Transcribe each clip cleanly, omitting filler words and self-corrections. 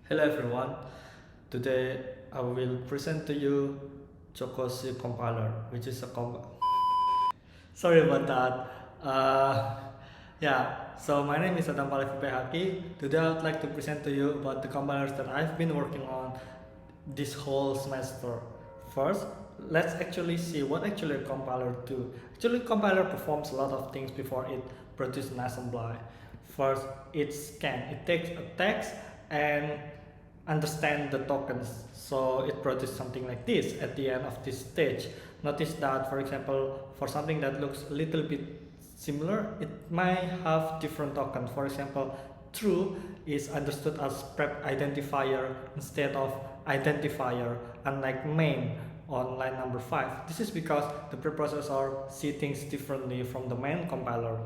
Hello everyone. Today I will present to you Choco compiler, which is a Sorry about that. So my name is Adam Palif PHaki. Today I would like to present to you about the compilers that I've been working on this whole semester. First, let's actually see what actually a compiler do. Actually, compiler performs a lot of things before it produces an assembly. First, it scans. It takes a text and understand the tokens, so it produces something like this at the end of this stage. Notice that, for example, for something that looks a little bit similar, it might have different tokens. For example, true is understood as prep identifier instead of identifier, unlike main on line number 5. This is because the preprocessor see things differently from the main compiler.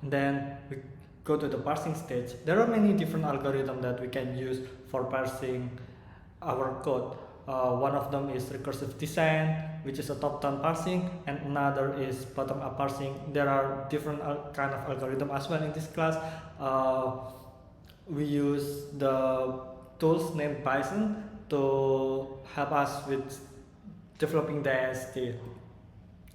And then we go to the parsing stage. There are many different algorithms that we can use for parsing our code. One of them is recursive design, which is a top-down parsing, and another is bottom-up parsing. There are different kind of algorithm as well in this class. We use the tools named Python to help us with developing the AST.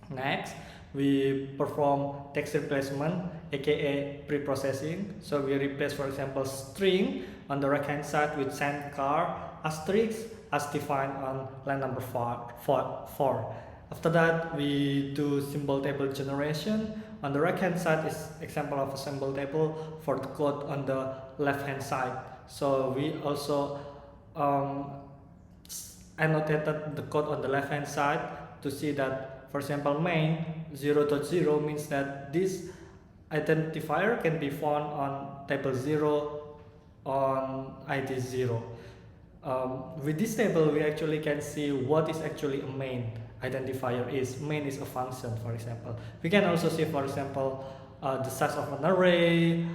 Next, we perform text replacement, aka pre-processing. So we replace, for example, string on the right hand side with send car asterisk as defined on line number 4. After that, we do symbol table generation. On the right hand side is example of a symbol table for the code on the left hand side. So we also annotated the code on the left hand side to see that, for example, main 0.0 means that this identifier can be found on table 0 on ID 0. With this table, we actually can see what is actually a main identifier is. Main is a function, for example. We can also see, for example, the size of an array,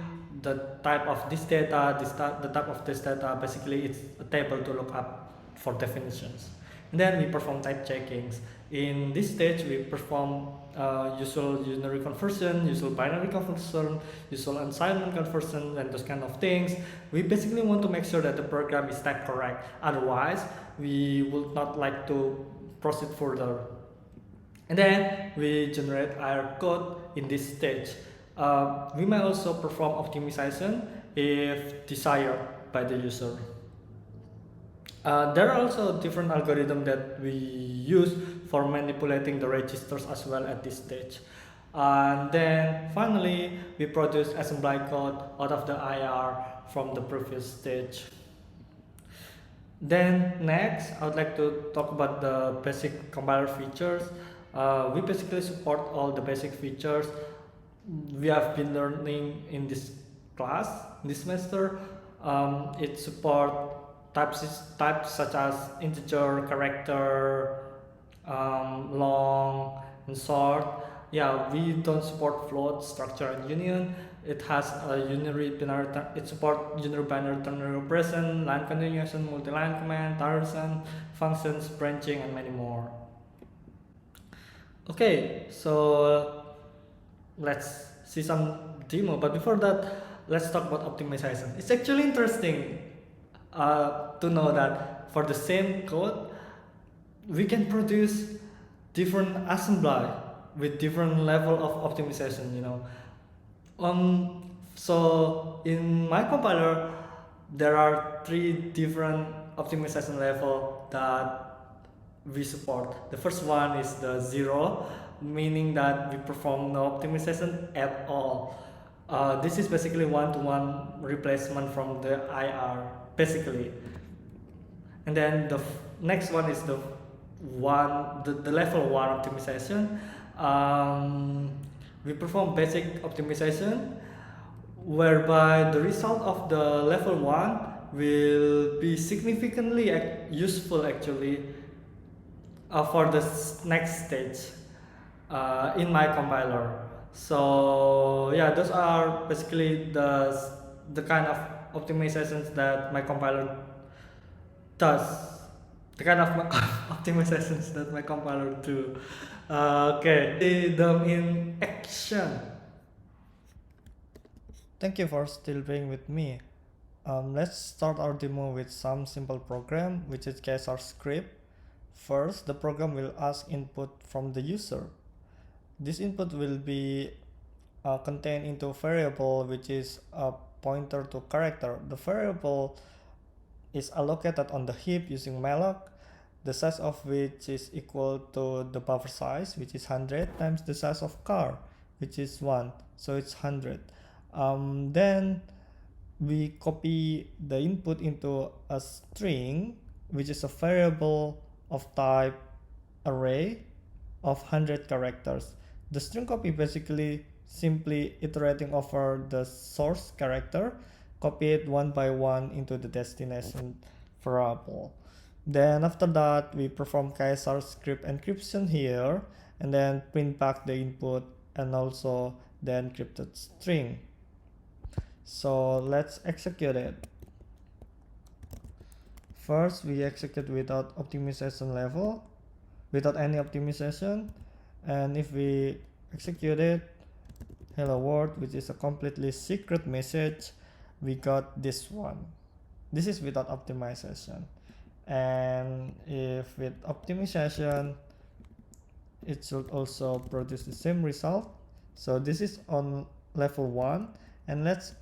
the type of this data, the type of this data. Basically, it's a table to look up for definitions. And then we perform type checkings. In this stage, we perform usual unary conversion, usual binary conversion, usual assignment conversion, and those kind of things. We basically want to make sure that the program is type correct. Otherwise, we would not like to proceed further. And then we generate our code in this stage. We may also perform optimization if desired by the user. There are also different algorithms that we use for manipulating the registers as well at this stage. And then finally, we produce assembly code out of the IR from the previous stage. Then next, I would like to talk about the basic compiler features. We basically support all the basic features we have been learning in this class, this semester. It supports types such as integer, character, long, and short. Yeah, we don't support float, structure, and union. It has a unary binary. It supports unary binary ternary operation, line continuation, multi-line command, tangent, functions, branching, and many more. Okay, so let's see some demo. But before that, let's talk about optimization. It's actually interesting to know that for the same code, we can produce different assembly with different level of optimization. So in my compiler, there are 3 different optimization level that we support. The first one is the 0, meaning that we perform no optimization at all. This is basically one-to-one replacement from the IR, basically. And then the next one is the level 1 optimization. We perform basic optimization, whereby the result of the level 1 will be significantly useful actually for the next stage in my compiler. So yeah, those are basically the kind of optimizations that my compiler does. The kind of optimizations that my compiler do. Okay, see them in action. Thank you for still being with me. Let's start our demo with some simple program, which is case our script. First, the program will ask input from the user. This input will be contained into a variable which is a pointer to character. The variable is allocated on the heap using malloc, the size of which is equal to the buffer size, which is 100, times the size of car, which is 1, so it's 100. Then we copy the input into a string, which is a variable of type array of 100 characters. The string copy basically simply iterating over the source character, copy it one by one into the destination variable. Then after that, we perform KSR script encryption here, and then print back the input and also the encrypted string. So let's execute it. First, we execute without optimization level, without any optimization. And if we execute it, hello world, which is a completely secret message, we got this one. This is without optimization. And if with optimization, it should also produce the same result. So this is on level 1, and let's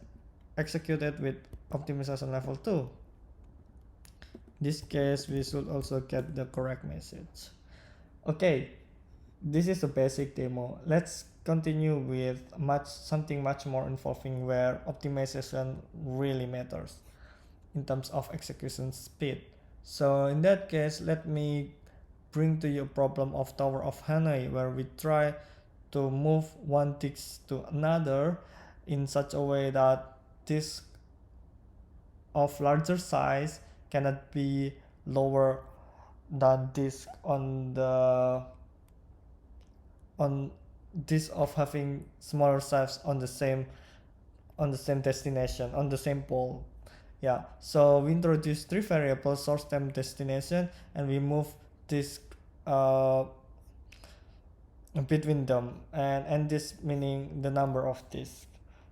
execute it with optimization level 2. In this case, we should also get the correct message. Okay, this is a basic demo. Let's continue with something much more involving, where optimization really matters in terms of execution speed. So in that case, let me bring to you a problem of Tower of Hanoi, where we try to move one disk to another in such a way that disk of larger size cannot be lower than disk on disk of having smaller size on the same destination, on the same pole. Yeah, so we introduce 3 variables, source, time, destination, and we move disk between them, and this meaning the number of disks.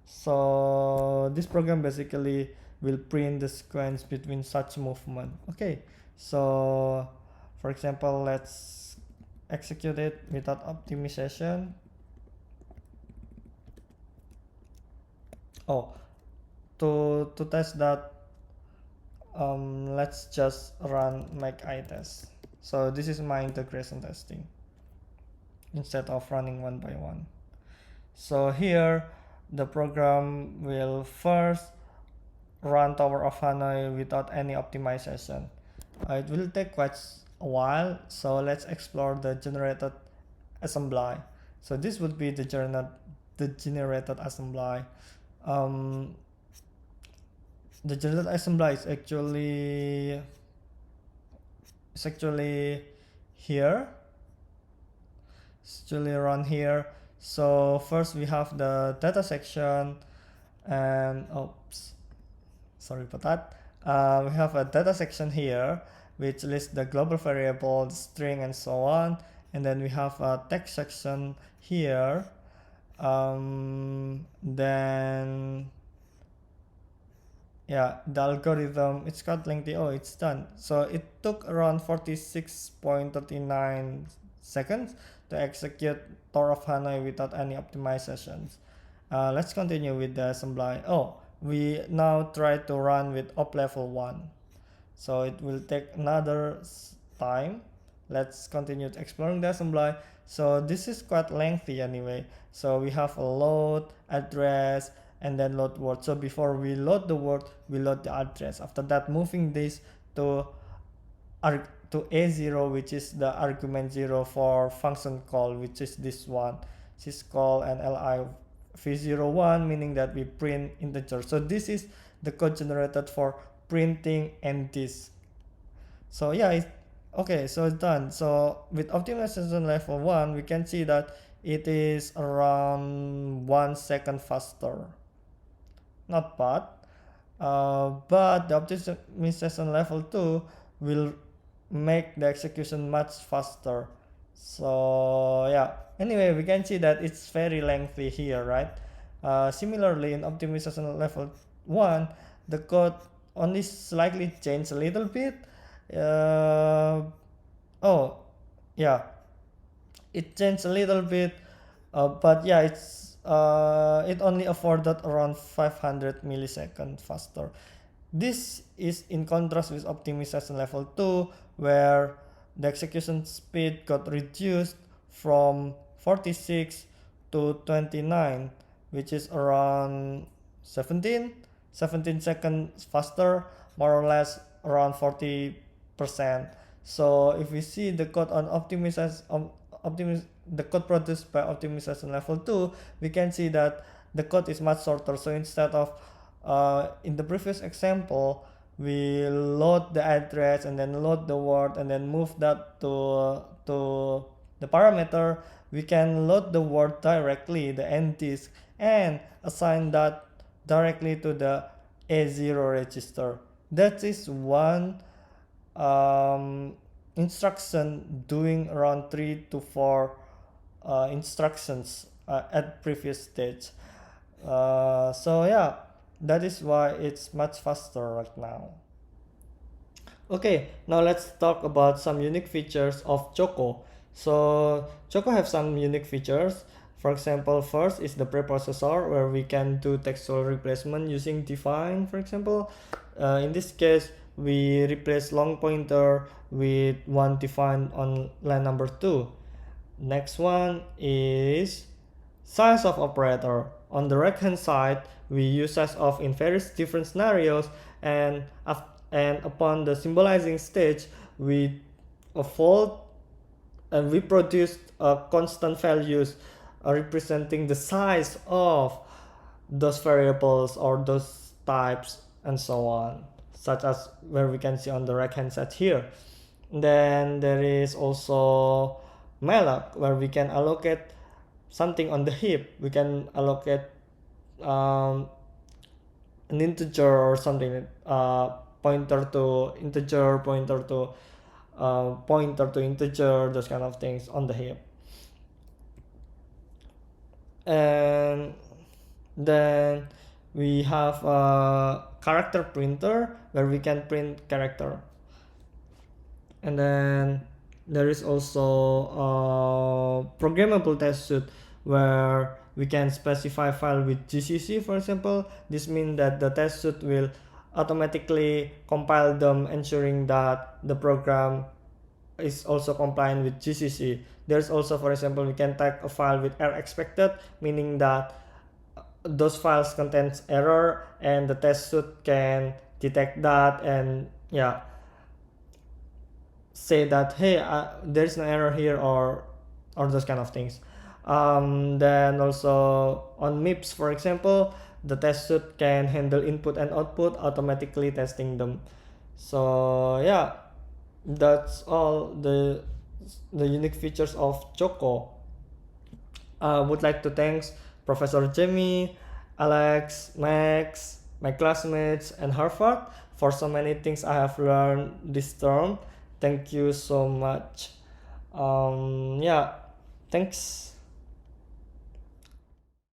So this program basically will print the sequence between such movement. Okay, so for example, let's execute it without optimization. Oh, to test that, let's just run make itest. So this is my integration testing instead of running one by one. So here the program will first run Tower of Hanoi without any optimization. It will take quite a while, so let's explore the generated assembly. So this would be the generated assembly. The generated assembly is actually here. It's actually run here. So first we have the data section, and oops, sorry about that. We have a data section here which lists the global variable, string, and so on. And then we have a text section here. Then yeah, the algorithm, it's quite lengthy. Oh, it's done. So it took around 46.39 seconds to execute Tower of Hanoi without any optimizations. Let's continue with the assembly. Oh, we now try to run with op level 1. So it will take another time. Let's continue exploring the assembly. So this is quite lengthy anyway. So we have a load, address, and then load word. So before we load the word, we load the address. After that, moving this to A0, which is the argument 0 for function call, which is this one, syscall and li v01, meaning that we print integer. So this is the code generated for printing and disk. So yeah, okay, so it's done. So with optimization level 1, we can see that it is around 1 second faster. Not bad. But the optimization level 2 will make the execution much faster. So yeah, anyway, we can see that it's very lengthy here, right? Similarly, in optimization level 1, the code only slightly changed a little bit. Uh, oh, yeah, it changed a little bit, but yeah, it only afforded around 500 milliseconds faster. This is in contrast with optimization level 2, where the execution speed got reduced from 46 to 29, which is around 17 seconds faster, more or less around 40%. So if we see the code on the code produced by optimization level 2, we can see that the code is much shorter. So instead of in the previous example, we load the address and then load the word and then move that to the parameter. We can load the word directly, the end disk, and assign that directly to the A0 register. That is one instruction doing around 3 to 4 instructions at previous stage. So yeah, that is why it's much faster right now. Okay, now let's talk about some unique features of Choco. So Choco have some unique features. For example, first is the preprocessor, where we can do textual replacement using define, for example. In this case, we replace long pointer with one define on line number 2. Next one is size of operator. On the right hand side, we use size of in various different scenarios, and upon the symbolizing stage, we fold and we produce constant values representing the size of those variables or those types and so on, such as where we can see on the right hand side here. Then there is also malloc, where we can allocate something on the heap. We can allocate an integer or something, pointer to integer, pointer to integer, those kind of things on the heap. And then we have a character printer, where we can print character. And then there is also a programmable test suite, where we can specify file with GCC, for example. This means that the test suite will automatically compile them, ensuring that the program is also compliant with GCC. There's also, for example, we can tag a file with error expected, meaning that those files contains error and the test suite can detect that and yeah, say that hey, there's no error here, or those kind of things. Then also on MIPS, for example, the test suite can handle input and output, automatically testing them. So yeah, that's all the unique features of Choco. I would like to thank Professor Jamie, Alex, Max, my classmates, and Harvard for so many things I have learned this term. Thank you so much. Yeah, thanks.